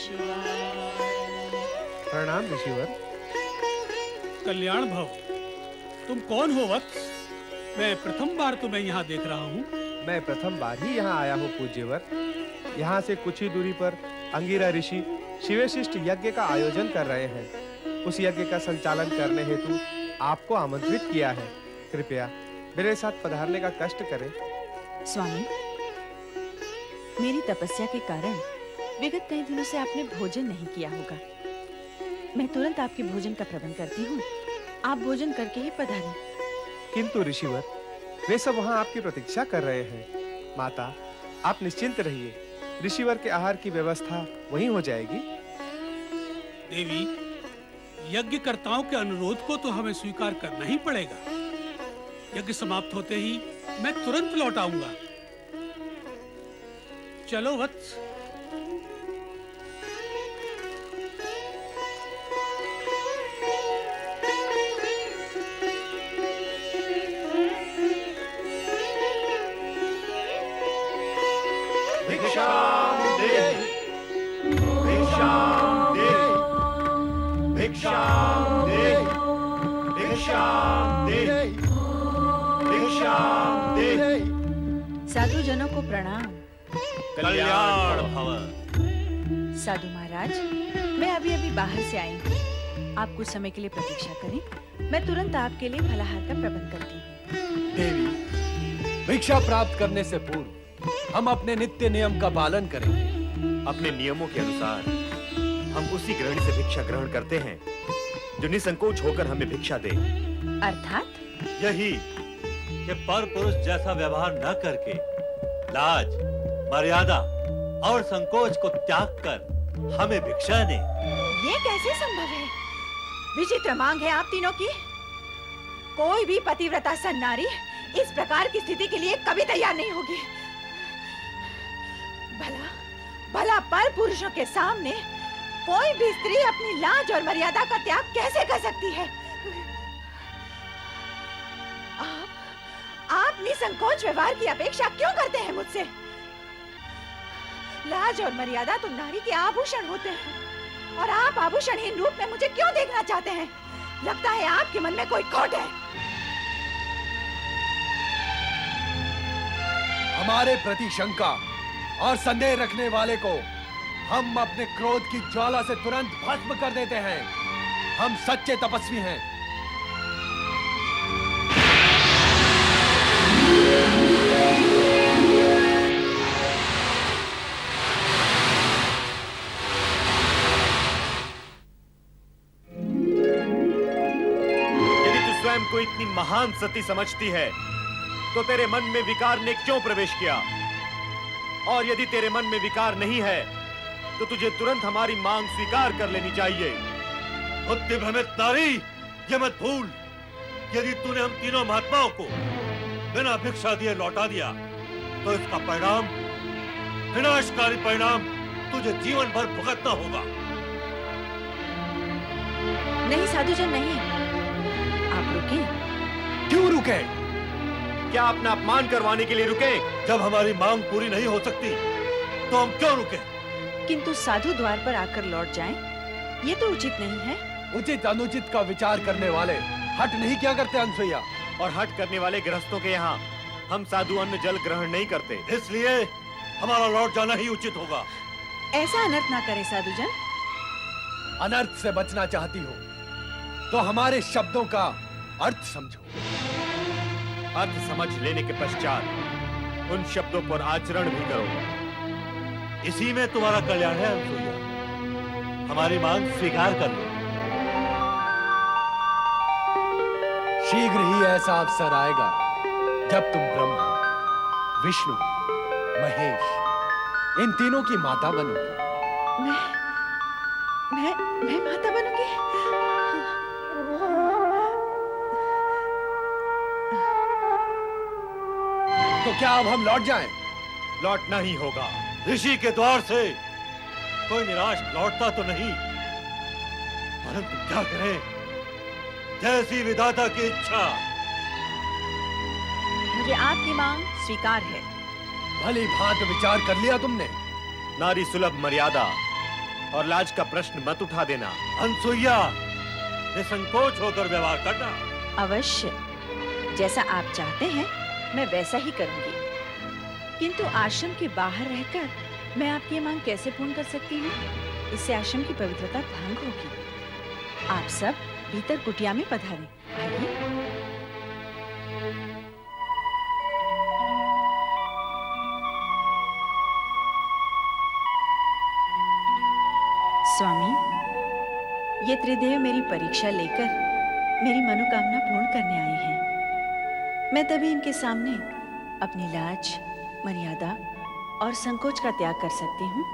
शिवाय। प्रणाम ऋषिवर। कल्याण भव। तुम कौन हो वत्स? मैं प्रथम बार तुम्हें यहाँ देख रहा हूँ। मैं प्रथम बार ही यहाँ आया हूँ पूज्यवर। यहाँ से कुछ ही दूरी पर अंगिरा ऋषि शिवशिष्ट यज्ञ का आयोजन कर रहे हैं। उस यज्ञ का संचालन करने हेतु आपको आमंत्रित किया है। कृपया मेरे साथ पधारने का कष्ट करें। स्वामी, मेरी तपस्या के कारण विगत कई दिनों से आपने भोजन नहीं किया होगा। मैं तुरंत आपके भोजन का प्रबंध करती हूँ। आप भोजन करके ही पधारें। किंतु ऋषिवर, वे सब वहाँ आपकी प्रतीक्षा कर रहे हैं। माता, आप निश्चिंत रहिए। ऋषिवर के आहार की व्यवस्था वहीं हो जाएगी। देवी, यज्ञकर्ताओं के अनुरोध को तो हमें स्वीकार करना ही पड़ेगा। यज्ञ समाप्त होते ही मैं तुरंत लौट आऊंगा। चलो वत्स। भिक्षाम देहि, भिक्षाम देहि, भिक्षाम देहि, भिक्षाम देहि, भिक्षाम देहि। साधु जनों को प्रणाम। कल्याण भव। साधु महाराज, मैं अभी बाहर से आई हूँ। आप कुछ समय के लिए प्रतीक्षा करें। मैं तुरंत आपके लिए फलाहार का प्रबंध करती हूँ। देवी, भिक्षा प्राप्त करने से पूर्व हम अपने नित्य नियम का पालन करेंगे। अपने नियमों के अनुसार हम उसी गृहिणी से भिक्षा ग्रहण करते हैं जो निसंकोच होकर हमें भिक्षा दे। अर्थात यही कि पर पुरुष जैसा व्यवहार न करके लाज, मर्यादा और संकोच को त्याग कर हमें भिक्षा दे। ये कैसे संभव है? विचित्र मांग है आप तीनों की। कोई भी पतिव्रता सन्नारी इस प्रकार की स्थिति के लिए कभी तैयार नहीं होगी। भला पर पुरुषों के सामने कोई भी स्त्री अपनी लाज और मर्यादा का त्याग कैसे कर सकती है? आप निसंकोच व्यवहार की अपेक्षा क्यों करते हैं मुझसे? लाज और मर्यादा तो नारी के आभूषण होते हैं, और आप आभूषणहीन रूप में मुझे क्यों देखना चाहते हैं? लगता है आपके मन में कोई खोट है। हमारे प्रति शंका और संदेह रखने वाले को हम अपने क्रोध की ज्वाला से तुरंत भस्म कर देते हैं। हम सच्चे तपस्वी हैं। यदि तू स्वयं को इतनी महान सती समझती है तो तेरे मन में विकार ने क्यों प्रवेश किया? और यदि तेरे मन में विकार नहीं है तो तुझे तुरंत हमारी मांग स्वीकार कर लेनी चाहिए। बुद्धि भ्रमित नारी, ये मत भूल, यदि तूने हम तीनों महात्माओं को बिना भिक्षा दिए लौटा दिया तो इसका परिणाम, विनाशकारी परिणाम तुझे जीवन भर भुगतना होगा। नहीं साधुजन, नहीं। आप रुके। क्यों रुके? क्या अपना अपमान करवाने के लिए रुके? जब हमारी मांग पूरी नहीं हो सकती तो हम क्यों रुके? किंतु साधु द्वार पर आकर लौट जाएं, ये तो उचित नहीं है। उचित अनुचित का विचार करने वाले हट नहीं क्या करते अनसुईया? और हट करने वाले गृहस्थों के यहाँ हम साधु अन्न जल ग्रहण नहीं करते। इसलिए हमारा लौट जाना ही उचित होगा। ऐसा अनर्थ ना करे साधुजन। अनर्थ से बचना चाहती हो तो हमारे शब्दों का अर्थ समझो। अर्थ समझ लेने के पश्चात उन शब्दों पर आचरण भी करो। इसी में तुम्हारा कल्याण है अनसुईया। हमारी मांग स्वीकार कर लो। शीघ्र ही ऐसा अवसर आएगा जब तुम ब्रह्मा, विष्णु, महेश इन तीनों की माता बनोगी। मैं माता बनूंगी? तो क्या अब हम लौट जाएं? लौटना ही होगा। ऋषि के द्वार से कोई निराश लौटता तो नहीं, परंतु क्या करें, जैसी विधाता की इच्छा। मुझे आपकी मांग स्वीकार है। भली भांति विचार कर लिया तुमने? नारी सुलभ मर्यादा और लाज का प्रश्न मत उठा देना। अनसुईया, निसंकोच होकर व्यवहार करना। अवश्य, जैसा आप चाहते हैं मैं वैसा ही करूंगी। किंतु आश्रम के बाहर रहकर मैं आपकी ये मांग कैसे पूर्ण कर सकती हूँ? इससे आश्रम की पवित्रता भंग होगी। आप सब भीतर कुटिया में पधारें। आइए। स्वामी, ये त्रिदेव मेरी परीक्षा लेकर मेरी मनोकामना पूर्ण करने आए हैं। मैं तभी इनके सामने अपनी लाज, मर्यादा और संकोच का त्याग कर सकती हूँ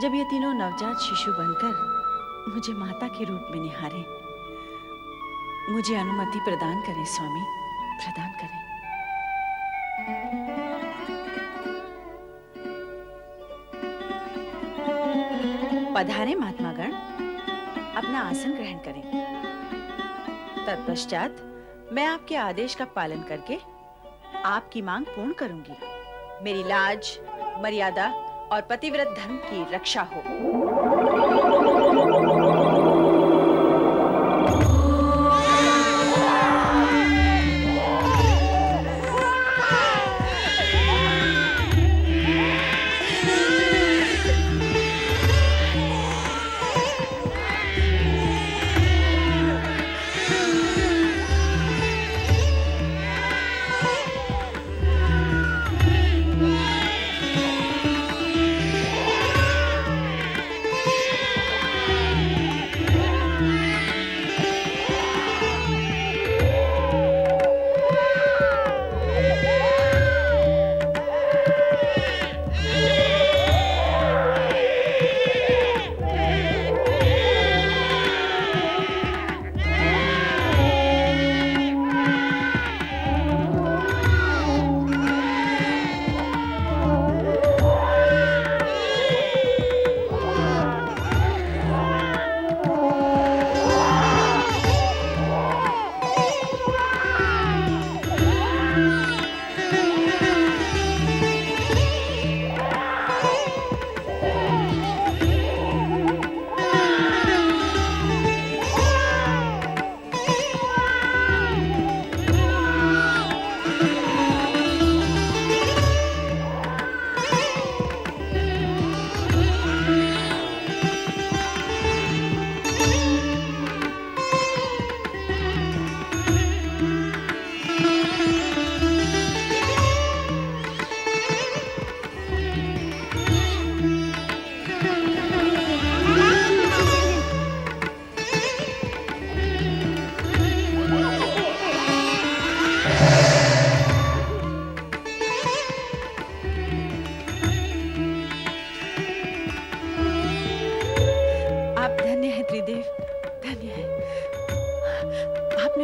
जब ये तीनों नवजात शिशु बनकर मुझे माता के रूप में निहारें। मुझे अनुमति प्रदान करें स्वामी, प्रदान करें। पधारे महात्मागण, अपना आसन ग्रहण करें। तत्पश्चात मैं आपके आदेश का पालन करके आपकी मांग पूर्ण करूंगी। मेरी लाज, मर्यादा और पतिव्रत धर्म की रक्षा हो।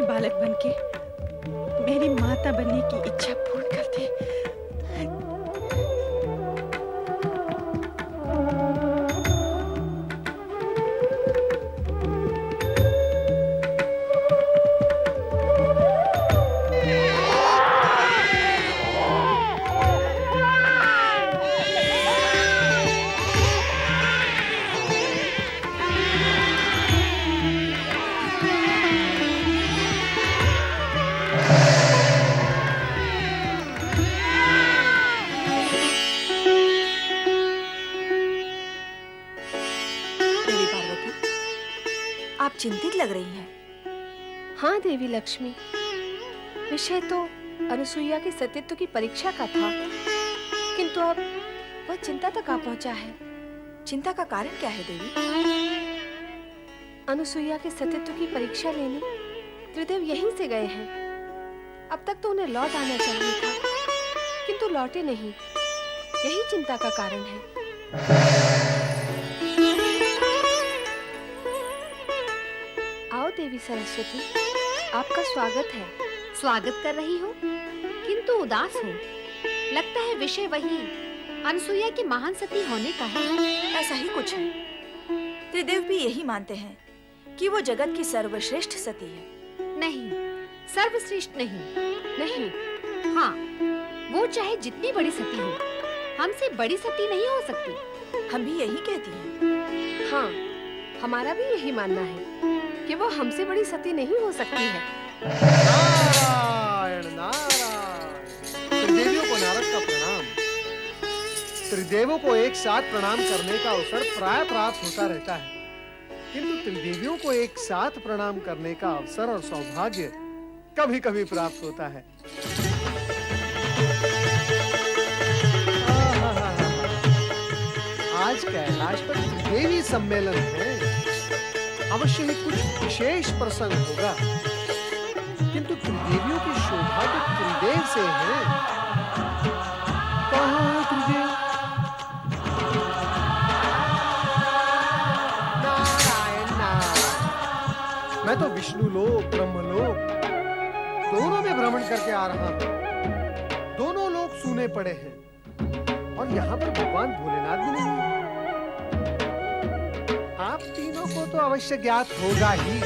बालक बनके मेरी माता बनने की इच्छा पूर्ण कर दी। आप चिंतित लग रही हैं। हाँ देवी लक्ष्मी, विषय तो अनुसुईया के सतीत्व की परीक्षा का था, किंतु अब वह चिंता तक आ पहुंचा है। चिंता का कारण क्या है देवी? अनुसुईया के सतीत्व की परीक्षा लेने त्रिदेव यहीं से गए हैं। अब तक तो उन्हें लौट आना चाहिए था, किंतु लौटे नहीं। यही चिंता का कारण है। आओ देवी सरस्वती, आपका स्वागत है। स्वागत कर रही हो, किंतु उदास हो। लगता है विषय वही अनुसुईया की महान सती होने का है। ऐसा ही कुछ है। त्रिदेव भी यही मानते हैं कि वो जगत की सर्वश्रेष्ठ सती है। नहीं, सर्वश्रेष्ठ नहीं। नहीं, हाँ, वो चाहे जितनी बड़ी सती हो, हमसे बड़ी सती नहीं हो सकती। हम भी यही कहती हैं। हाँ, हमारा भी यही मानना है कि वो हमसे बड़ी सती नहीं हो सकती है। नारायण नारायण। त्रिदेवियों को नारद का प्रणाम। त्रिदेवों को एक साथ प्रणाम करने का अवसर प्राय प्राप्त होता रहता है, किंतु त्रिदेवियों को एक साथ प्रणाम करने का अवसर और सौभाग्य कभी-कभी प्राप्त होता है। आज कैलाश पर त्रिदेवी सम्मेलन है। अवश्य ही कुछ विशेष प्रसंग होगा, किंतु त्रिदेवियों की शोभा तो त्रिदेव से है। कहाँ है त्रिदेव? नारायण नारायण। मैं तो विष्णु लोक, ब्रह्मलोक दोनों में भ्रमण करके आ रहा हूँ। दोनों लोग सूने पड़े हैं और यहाँ पर भगवान भोलेनाथ भी नहीं है। आप तीनों को तो अवश्य ज्ञात होगा ही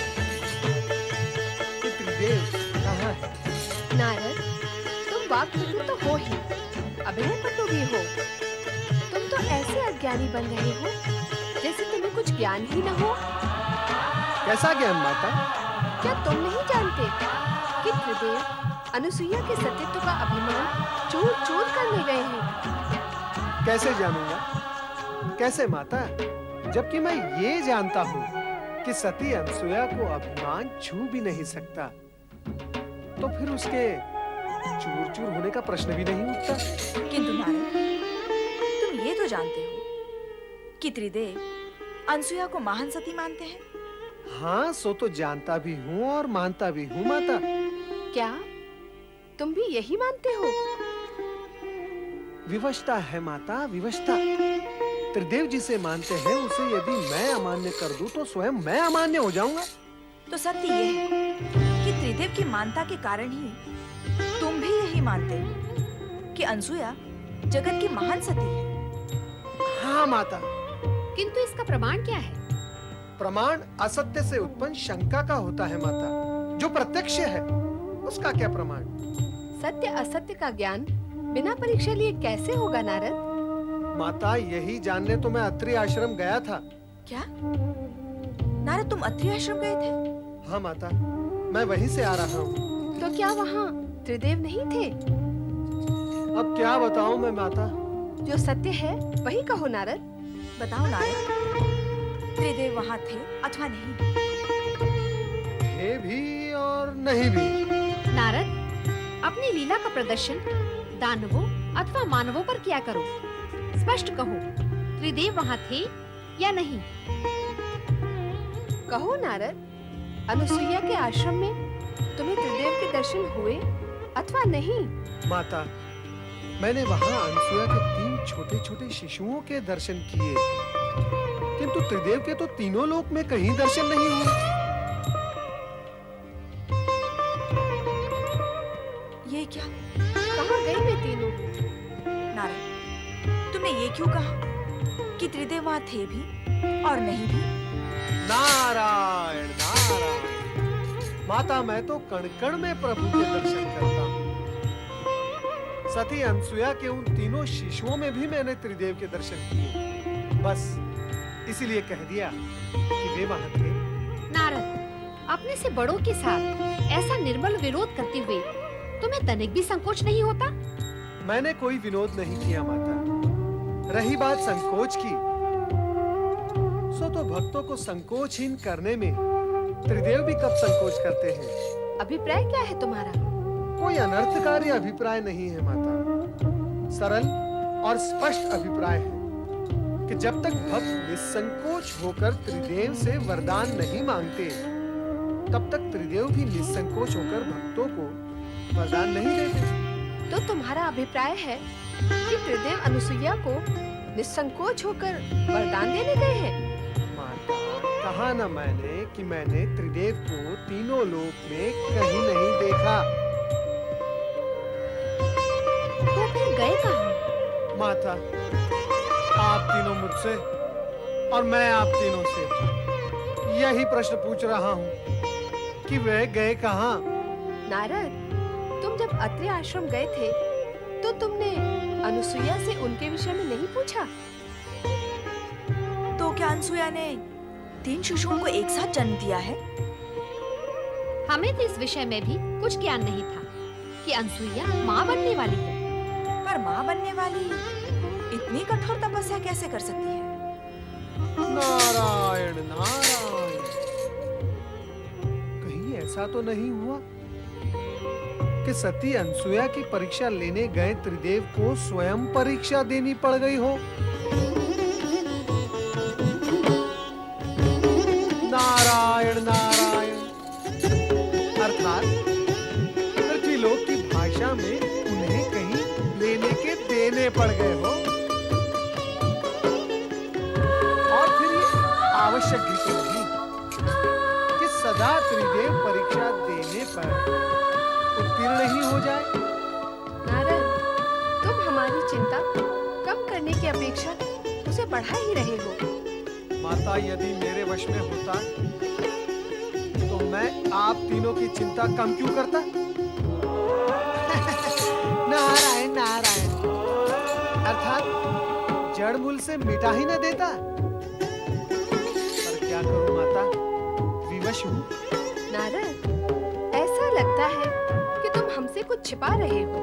कि त्रिदेव कहाँ है। नारद, तुम वाक्पटु तो हो ही, अभिनय पटु भी हो। तुम तो ऐसे अज्ञानी बन रहे हो जैसे तुम्हें कुछ ज्ञान ही न हो। कैसा ज्ञान माता? क्या तुम नहीं जानते कि त्रिदेव अनुसुईया के सतीत्व का अभिमान चूर चूर करने गए हैं? कैसे जानूंगा? कैसे माता? जबकि मैं ये जानता हूँ कि सती अनसुया को अभिमान छू भी नहीं सकता, तो फिर उसके चूर चूर होने का प्रश्न भी नहीं उठता। किंतु नारद, तुम ये तो जानते हो कि त्रिदेव अनसुया को महान सती मानते हैं। हाँ, सो तो जानता भी हूँ और मानता भी हूँ माता। क्या तुम भी यही मानते हो? विवशता है माता, विवशता। त्रिदेव जिसे मानते हैं उसे यदि मैं अमान्य कर दूं तो स्वयं मैं अमान्य हो जाऊंगा। तो सत्य ये है कि त्रिदेव की मानता के कारण ही तुम भी यही मानते हो कि अनसुया जगत की महान सती है। हाँ माता। किंतु इसका प्रमाण क्या है? प्रमाण असत्य से उत्पन्न शंका का होता है माता। जो प्रत्यक्ष है उसका क्या प्रमाण? सत्य असत्य का ज्ञान बिना परीक्षा लिए कैसे होगा नारद? माता, यही जानने तो मैं अत्रि आश्रम गया था। क्या नारद, तुम अत्रि आश्रम गए थे? हाँ माता, मैं वहीं से आ रहा हूँ। तो क्या वहाँ त्रिदेव नहीं थे? अब क्या बताऊँ मैं माता? जो सत्य है वही कहो नारद। बताओ नारद, त्रिदेव वहाँ थे अथवा नहीं? थे भी और नहीं भी। नारद, अपनी लीला का प्रदर्शन दानवों अथवा मानवों पर किया करो। स्पष्ट कहो, त्रिदेव वहाँ थे या नहीं? कहो नारद, अनुसुईया के आश्रम में तुम्हें त्रिदेव के दर्शन हुए अथवा नहीं? माता, मैंने वहाँ अनसुया के 3 छोटे-छोटे शिशुओं के दर्शन किए, किंतु त्रिदेव के तो तीनों लोक में कहीं दर्शन नहीं हुए। ये क्या? कहाँ गए वे तीनों? नारद, तुमने ये क्यों कहा कि त्रिदेव वहाँ थे भी और नहीं भी? नारायण नारायण। माता, मैं तो कण-कण में प्रभु के दर्शन करता हूँ। सती अनसुया के उन तीनों शिशुओं में भी मैंने त्रिदेव के दर्शन किए। बस इसीलिए कह दिया कि वे वहाँ थे। नारद, अपने से बड़ों के साथ ऐसा निर्मल विरोध करते हुए तुम्हें तनिक भी संकोच नहीं होता? मैंने कोई विनोद नहीं किया माता। रही बात संकोच की, सो तो भक्तों को संकोचहीन करने में त्रिदेव भी कब संकोच करते हैं। अभिप्राय क्या है तुम्हारा? कोई अनर्थकारी अभिप्राय नहीं है माता। सरल और स्पष्ट अभिप्राय है कि जब तक भक्त निसंकोच होकर त्रिदेव से वरदान नहीं मांगते, तब तक त्रिदेव भी निसंकोच होकर भक्तों को वरदान नहीं देते। तो तुम्हारा अभिप्राय है कि त्रिदेव अनुसुईया को निसंकोच होकर वरदान देने गए हैं? माता, कहा न मैंने कि मैंने त्रिदेव को तीनों लोक में कहीं नहीं देखा। तो फिर गए कहाँ? माता, आप तीनों मुझसे और मैं आप तीनों से यही प्रश्न पूछ रहा हूँ कि वे गए कहाँ? नारद, तुम जब अत्रि आश्रम गए थे तो तुमने अनुसुईया से उनके विषय में नहीं पूछा? अनसुया ने 3 शिशुओं को एक साथ जन्म दिया है? हमें तो इस विषय में भी कुछ ज्ञान नहीं था कि अनसुईया माँ बनने वाली है। पर माँ बनने वाली इतनी कठोर तपस्या कैसे कर सकती है? नारायण नारायण, कहीं ऐसा तो नहीं हुआ कि सती अनसुया की परीक्षा लेने गए त्रिदेव को स्वयं परीक्षा देनी पड़ गई हो? नारायण नारायण, अर्थात पृथ्वीलोक की भाषा में उन्हें कहीं लेने के देने पड़ गए हो। और फिर ये आवश्यक भी तो नहीं कि सदा त्रिदेव परीक्षा देने पर उत्तीर्ण ही हो जाए। नारद, तुम हमारी चिंता कम करने की अपेक्षा उसे बढ़ा ही रहे हो। माता, यदि मेरे वश में होता तो मैं आप तीनों की चिंता कम क्यों करता? नारायण नारायण, अर्थात जड़ मूल से मिटा ही न देता। पर क्या करूं माता, विवश हूं। नारद, ऐसा लगता है कि तुम हमसे कुछ छिपा रहे हो।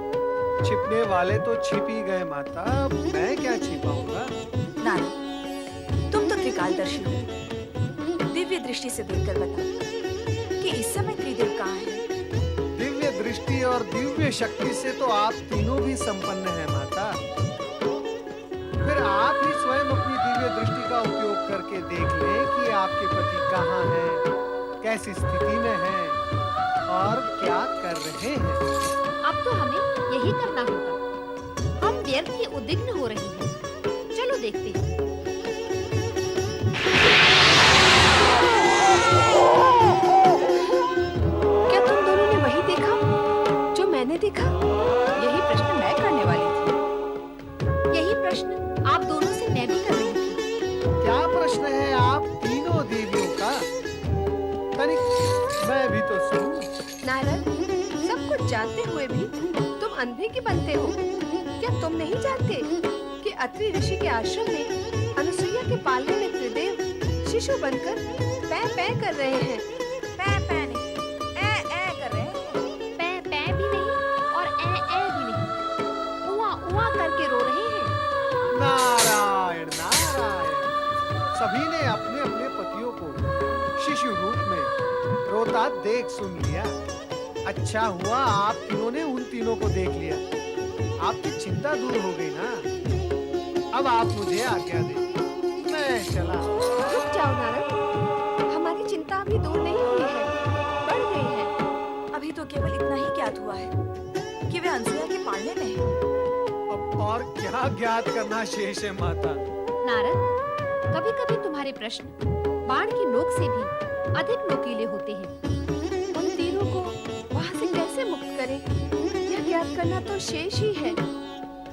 छिपने वाले तो छिप ही गए माता, मैं क्या छिपाऊंगा? नारद, तुम तो त्रिकालदर्शी हो। दिव्य दृष्टि से देखकर बता कि इस समय त्रिदेव कहाँ हैं? दिव्य दृष्टि और दिव्य शक्ति से तो आप तीनों भी संपन्न हैं माता। फिर आप ही स्वयं अपनी दिव्य दृष्टि का उपयोग करके देख लें कि आपके पति कहाँ हैं, कैसी स्थिति में हैं और क्या कर रहे हैं। अब तो हमें यही करना होगा। हम व्यर्थ ही उद्विग्न हो रही हैं। चलो देखते हैं। क्या तुम दोनों ने वही देखा जो मैंने देखा? यही प्रश्न मैं करने वाली थी। यही प्रश्न आप दोनों से मैं भी कर रही थी। क्या प्रश्न है आप तीनों देवियों का? तनिक मैं भी तो सुनूं। नारद, सब कुछ जानते हुए भी तुम अंधे की बनते हो। क्या तुम नहीं जानते कि अत्रि ऋषि के आश्रम में अनुसुईया के पालने में त्रिदेव शिशु बनकर पै पै कर रहे हैं? पै पै नहीं, ए कर रहे हैं। पै पै भी नहीं और ए भी नहीं, उआ उआ करके रो रहे हैं। नारायण नारायण, सभी ने अपने अपने पतियों को शिशु रूप में रोता देख सुन लिया। अच्छा हुआ आप तीनों ने उन तीनों को देख लिया, आपकी चिंता दूर हो गई ना। अब आप मुझे आज्ञा दें, मैं चला। रुक जाओ नारद, हमारी चिंता अभी दूर नहीं हुई है, बढ़ गई है। अभी तो केवल इतना ही ज्ञात हुआ है कि वे अनसुया के पालने में हैं। अब और क्या ज्ञात करना शेष है माता? नारद, कभी-कभी तुम्हारे प्रश्न बाण की नोक से भी अधिक नोकीले होते हैं। उन तीनों को वहाँ से कैसे मुक्त करें, यह ज्ञात करना तो शेष ही है।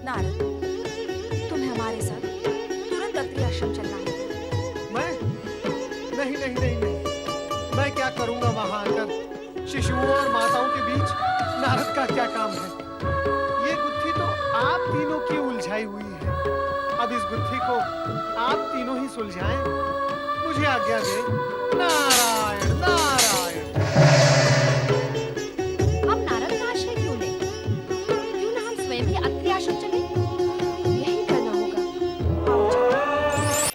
नारद, तुम्हें हमारे साथ तुरंत अत्रि आश्रम चलना होगा। मैं नहीं नहीं नहीं नहीं, मैं क्या करूंगा वहां आकर? शिशुओं और माताओं के बीच नारद का क्या काम है? ये गुत्थी तो आप तीनों की उलझाई हुई है। अब इस गुत्थी को आप तीनों ही सुलझाएं। मुझे आज्ञा दें। नारायण नारायण।